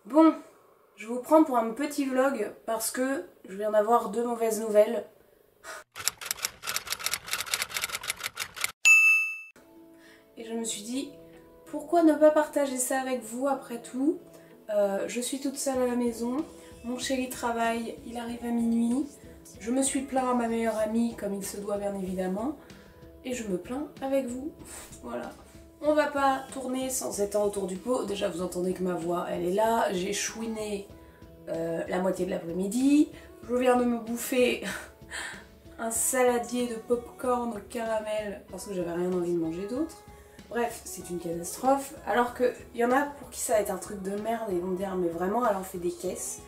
Bon, je vous prends pour un petit vlog parce que je viens d'avoir 2 mauvaises nouvelles. Et je me suis dit, pourquoi ne pas partager ça avec vous après tout? Je suis toute seule à la maison, mon chéri travaille, il arrive à minuit, je me suis plaint à ma meilleure amie comme il se doit bien évidemment, et je me plains avec vous, voilà. On va pas tourner sans s'étendre autour du pot, déjà vous entendez que ma voix elle est là, j'ai chouiné la moitié de l'après-midi, je viens de me bouffer un saladier de popcorn au caramel parce que j'avais rien envie de manger d'autre. Bref, c'est une catastrophe, alors qu'il y en a pour qui ça va être un truc de merde et ils vont me dire mais vraiment elle en fait des caisses.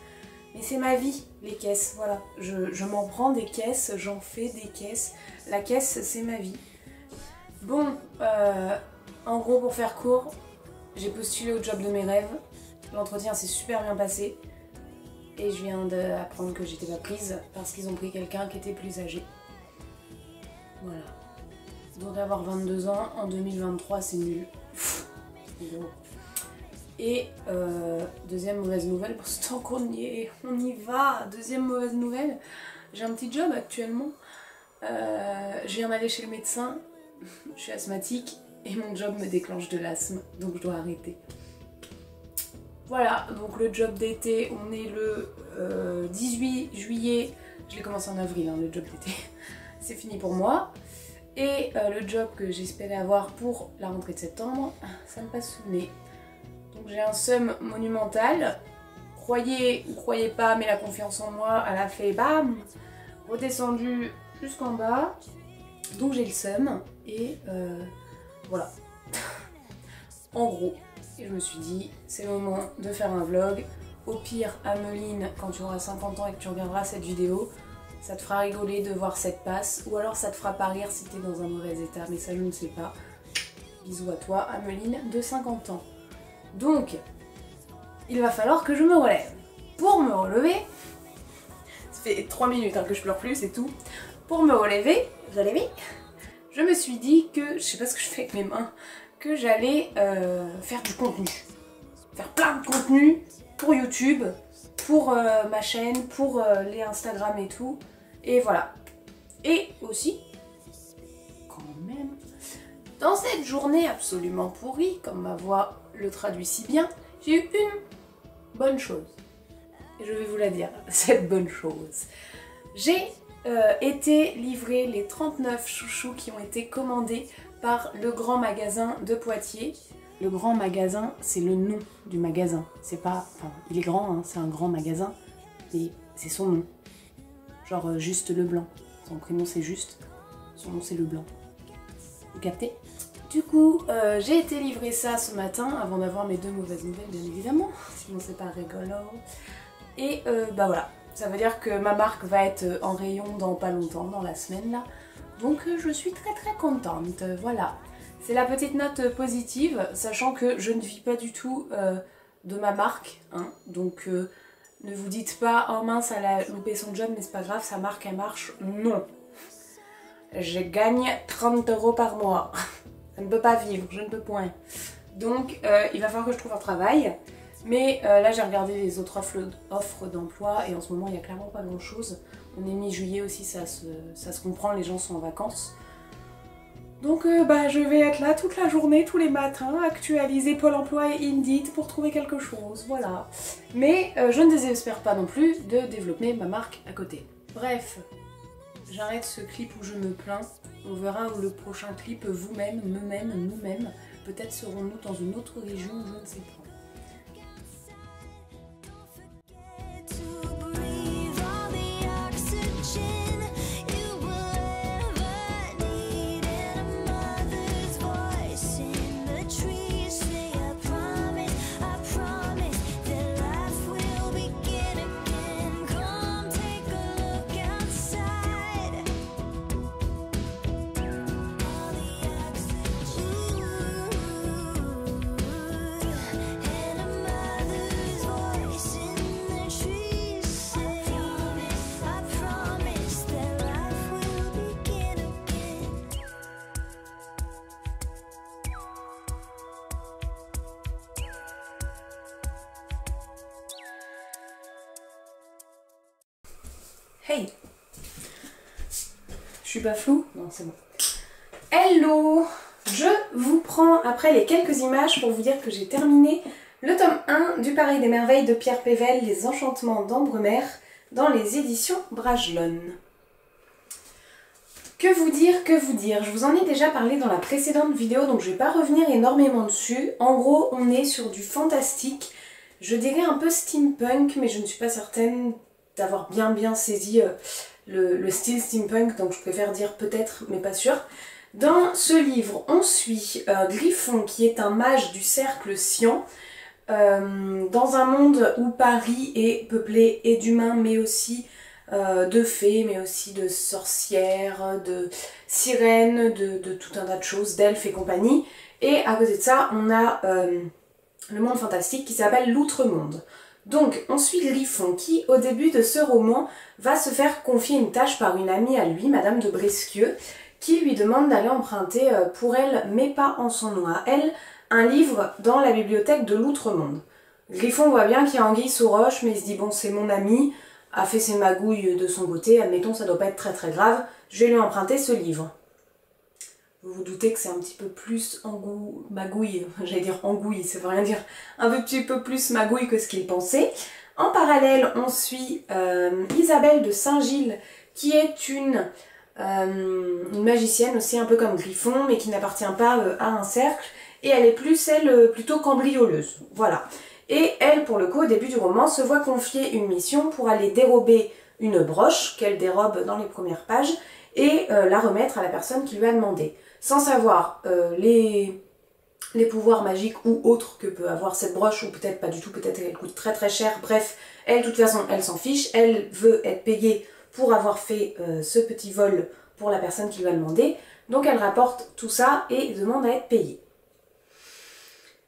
Mais c'est ma vie, les caisses, voilà. Je m'en prends des caisses, j'en fais des caisses. La caisse, c'est ma vie. Bon, en gros, pour faire court, j'ai postulé au job de mes rêves. L'entretien s'est super bien passé. Et je viens d'apprendre que j'étais pas prise parce qu'ils ont pris quelqu'un qui était plus âgé. Voilà. Donc avoir 22 ans en 2023, c'est nul. Et deuxième mauvaise nouvelle, pour ce temps qu'on y est, on y va. Deuxième mauvaise nouvelle, j'ai un petit job actuellement. Je viens d'aller chez le médecin, je suis asthmatique et mon job me déclenche de l'asthme, donc je dois arrêter. Voilà, donc le job d'été, on est le 18 juillet, je l'ai commencé en avril, hein, le job d'été, c'est fini pour moi. Et le job que j'espérais avoir pour la rentrée de septembre, ça me passe sous le nez. Donc j'ai un seum monumental, croyez ou croyez pas, mais la confiance en moi, elle a fait bam, redescendu jusqu'en bas. Donc j'ai le seum et voilà, en gros. Et je me suis dit, c'est le moment de faire un vlog. Au pire, Ameline, quand tu auras 50 ans et que tu regarderas cette vidéo, ça te fera rigoler de voir cette passe, ou alors ça te fera pas rire si t'es dans un mauvais état, mais ça je ne sais pas. Bisous à toi, Ameline, de 50 ans. Donc, il va falloir que je me relève. Pour me relever, ça fait 3 minutes hein, que je pleure plus, c'est tout. Pour me relever, je me suis dit que, je sais pas ce que je fais avec mes mains, que j'allais faire du contenu. Faire plein de contenu pour YouTube, pour ma chaîne, pour les Instagram et tout. Et voilà. Et aussi, quand même, dans cette journée absolument pourrie, comme ma voix le traduit si bien, j'ai eu une bonne chose. Et je vais vous la dire, cette bonne chose. J'ai été livré les 39 chouchous qui ont été commandés par le grand magasin de Poitiers. Le grand magasin, c'est le nom du magasin. C'est pas... Enfin, il est grand, hein, c'est un grand magasin, mais c'est son nom. Genre Juste Leblanc. Son prénom c'est Juste, son nom c'est Leblanc. Vous captez? Du coup, j'ai été livré ça ce matin, avant d'avoir mes 2 mauvaises nouvelles, bien évidemment. Sinon c'est pas rigolo. Et bah voilà, ça veut dire que ma marque va être en rayon dans pas longtemps, dans la semaine là. Donc je suis très contente, voilà. C'est la petite note positive, sachant que je ne vis pas du tout de ma marque, hein. Donc ne vous dites pas, oh mince, elle a loupé son job, mais c'est pas grave, sa marque elle marche. Non. Je gagne 30 € par mois. Ça ne peut pas vivre, je ne peux point. Donc il va falloir que je trouve un travail. Mais là j'ai regardé les autres offres d'emploi et en ce moment il n'y a clairement pas grand chose. On est mi-juillet aussi, ça se comprend, les gens sont en vacances. Donc bah, je vais être là toute la journée, tous les matins, actualiser Pôle emploi et Indeed pour trouver quelque chose, voilà. Mais je ne désespère pas non plus de développer ma marque à côté. Bref, j'arrête ce clip où je me plains. On verra où le prochain clip, vous-même, me-même, nous-mêmes, peut-être serons-nous dans une autre région, je ne sais pas. Hey! Je suis pas floue? Non, c'est bon. Hello! Je vous prends après les quelques images pour vous dire que j'ai terminé le tome 1 du Paris des Merveilles de Pierre Pével, Les Enchantements d'Ambremer, dans les éditions Bragelonne. Que vous dire, que vous dire? Je vous en ai déjà parlé dans la précédente vidéo, donc je vais pas revenir énormément dessus. En gros, on est sur du fantastique, je dirais un peu steampunk, mais je ne suis pas certaine d'avoir bien saisi le style steampunk, donc je préfère dire peut-être, mais pas sûr. Dans ce livre, on suit Griffon, qui est un mage du cercle Cyan, dans un monde où Paris est peuplé et d'humains, mais aussi de fées, mais aussi de sorcières, de sirènes, de tout un tas de choses, d'elfes et compagnie. Et à côté de ça, on a le monde fantastique qui s'appelle l'Outre-Monde. Donc, on suit Griffon qui, au début de ce roman, va se faire confier une tâche par une amie à lui, Madame de Bresquieu, qui lui demande d'aller emprunter pour elle, mais pas en son nom à elle, un livre dans la bibliothèque de l'Outre-Monde. Griffon voit bien qu'il y a anguille sous roche, mais il se dit bon, c'est mon ami, a fait ses magouilles de son côté, admettons ça doit pas être très grave, je vais lui emprunter ce livre. Vous vous doutez que c'est un petit peu plus magouille, j'allais dire angouille, ça veut rien dire, un petit peu plus magouille que ce qu'il pensait. En parallèle, on suit Isabelle de Saint-Gilles, qui est une magicienne aussi un peu comme Griffon, mais qui n'appartient pas à un cercle, et elle est plus, elle, plutôt cambrioleuse, voilà. Et elle, pour le coup, au début du roman, se voit confier une mission pour aller dérober une broche, qu'elle dérobe dans les premières pages, et la remettre à la personne qui lui a demandé. Sans savoir les pouvoirs magiques ou autres que peut avoir cette broche, ou peut-être pas du tout, peut-être qu'elle coûte très cher, bref, elle, de toute façon, elle s'en fiche, elle veut être payée pour avoir fait ce petit vol pour la personne qui lui a demandé, donc elle rapporte tout ça et demande à être payée.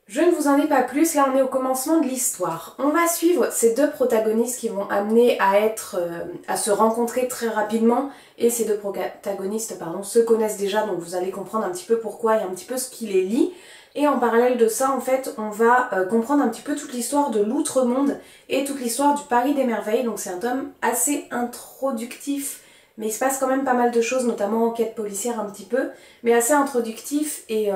Je ne vous en dis pas plus, là on est au commencement de l'histoire. On va suivre ces deux protagonistes qui vont amener à se rencontrer très rapidement, et ces deux protagonistes se connaissent déjà, donc vous allez comprendre un petit peu pourquoi et un petit peu ce qui les lie. Et en parallèle de ça, en fait, on va comprendre un petit peu toute l'histoire de l'Outre-Monde et toute l'histoire du Paris des Merveilles, donc c'est un tome assez introductif, mais il se passe quand même pas mal de choses, notamment enquête policière un petit peu, mais assez introductif et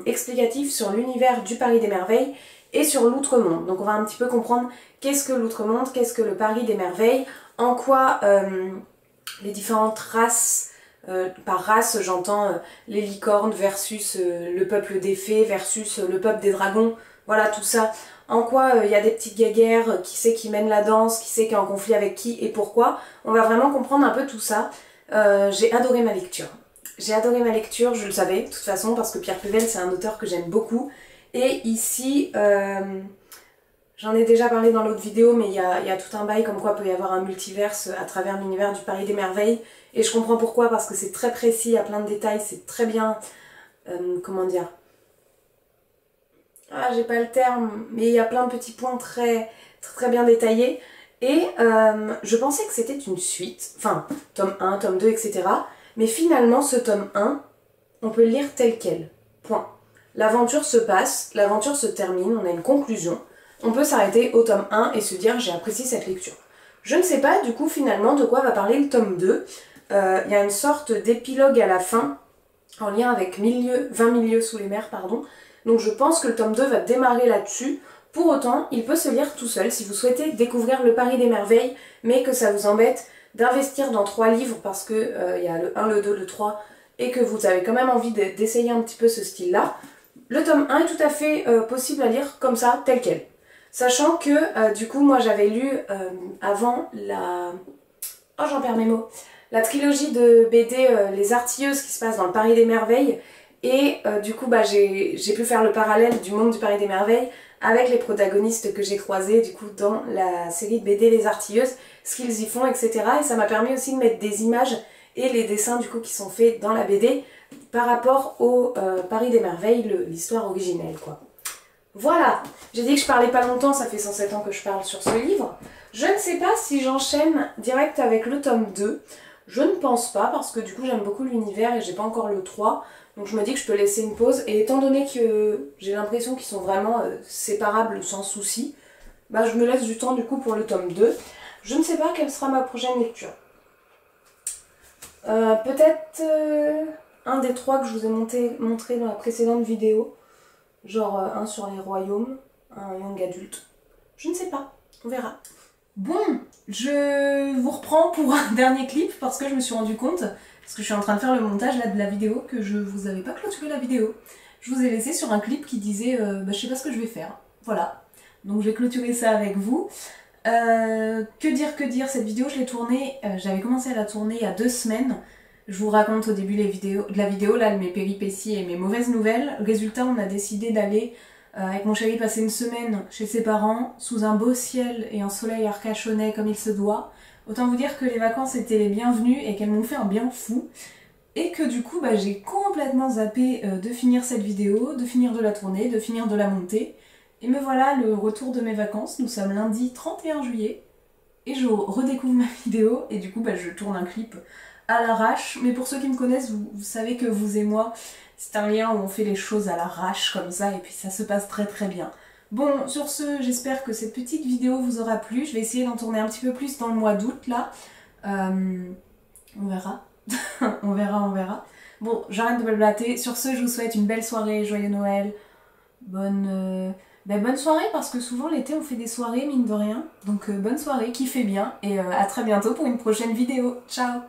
explicatif sur l'univers du Paris des Merveilles et sur l'Outre-Monde. Donc on va un petit peu comprendre qu'est-ce que l'Outre-Monde, qu'est-ce que le Paris des Merveilles, en quoi les différentes races, par race j'entends les licornes versus le peuple des fées versus le peuple des dragons, voilà tout ça. En quoi il y a des petites guéguerres, qui c'est qui mène la danse, qui c'est qui est en conflit avec qui et pourquoi. On va vraiment comprendre un peu tout ça. J'ai adoré ma lecture. J'ai adoré ma lecture, je le savais de toute façon, parce que Pierre Pével c'est un auteur que j'aime beaucoup. Et ici, j'en ai déjà parlé dans l'autre vidéo, mais il y a tout un bail comme quoi peut y avoir un multiverse à travers l'univers du Paris des Merveilles. Et je comprends pourquoi, parce que c'est très précis, il y a plein de détails, c'est très bien... comment dire, ah, j'ai pas le terme, mais il y a plein de petits points très bien détaillés. Et je pensais que c'était une suite, enfin, tome 1, tome 2, etc. Mais finalement, ce tome 1, on peut le lire tel quel. Point. L'aventure se passe, l'aventure se termine, on a une conclusion. On peut s'arrêter au tome 1 et se dire j'ai apprécié cette lecture. Je ne sais pas du coup finalement de quoi va parler le tome 2. Il y a une sorte d'épilogue à la fin, en lien avec 20 milieux sous les mers, pardon. Donc je pense que le tome 2 va démarrer là-dessus. Pour autant, il peut se lire tout seul si vous souhaitez découvrir le Paris des Merveilles, mais que ça vous embête d'investir dans 3 livres parce que y a le 1, le 2, le 3, et que vous avez quand même envie d'essayer un petit peu ce style-là. Le tome 1 est tout à fait possible à lire comme ça, tel quel. Sachant que, du coup, moi j'avais lu avant la... Oh, j'en perds mes mots. La trilogie de BD Les Artilleuses qui se passe dans le Paris des Merveilles. Et du coup, j'ai pu faire le parallèle du monde du Paris des Merveilles avec les protagonistes que j'ai croisés du coup dans la série de BD Les Artilleuses, ce qu'ils y font, etc. Et ça m'a permis aussi de mettre des images et les dessins du coup qui sont faits dans la BD par rapport au Paris des Merveilles, l'histoire originelle quoi. Voilà, j'ai dit que je parlais pas longtemps, ça fait 107 ans que je parle sur ce livre. Je ne sais pas si j'enchaîne direct avec le tome 2. Je ne pense pas parce que du coup j'aime beaucoup l'univers et j'ai pas encore le 3. Donc je me dis que je peux laisser une pause. Et étant donné que j'ai l'impression qu'ils sont vraiment séparables sans souci, bah je me laisse du temps du coup pour le tome 2. Je ne sais pas quelle sera ma prochaine lecture. Peut-être un des 3 que je vous ai montré dans la précédente vidéo. Genre un sur les royaumes, un young adulte. Je ne sais pas, on verra. Bon, je vous reprends pour un dernier clip parce que je me suis rendu compte, parce que je suis en train de faire le montage là de la vidéo, que je vous avais pas clôturé la vidéo. Je vous ai laissé sur un clip qui disait je sais pas ce que je vais faire. Voilà. Donc je vais clôturer ça avec vous. Que dire, cette vidéo je l'ai tournée, j'avais commencé à la tourner il y a 2 semaines. Je vous raconte au début de la vidéo là mes péripéties et mes mauvaises nouvelles. Résultat, on a décidé d'aller avec mon chéri passer une semaine chez ses parents, sous un beau ciel et un soleil arcachonnais comme il se doit. Autant vous dire que les vacances étaient les bienvenues et qu'elles m'ont fait un bien fou. Et que du coup, j'ai complètement zappé de finir cette vidéo, de finir de la tourner, de finir de la monter. Et me voilà, le retour de mes vacances. Nous sommes lundi 31 juillet. Et je redécouvre ma vidéo. Et du coup, je tourne un clip à l'arrache. Mais pour ceux qui me connaissent, vous savez que vous et moi, c'est un lien où on fait les choses à l'arrache comme ça. Et puis ça se passe très très bien. Bon, sur ce, j'espère que cette petite vidéo vous aura plu. Je vais essayer d'en tourner un petit peu plus dans le mois d'août, là. On verra. On verra. Bon, j'arrête de blablater. Sur ce, je vous souhaite une belle soirée, joyeux Noël. Bonne soirée, parce que souvent l'été on fait des soirées, mine de rien. Donc bonne soirée, kiffez bien. Et à très bientôt pour une prochaine vidéo. Ciao!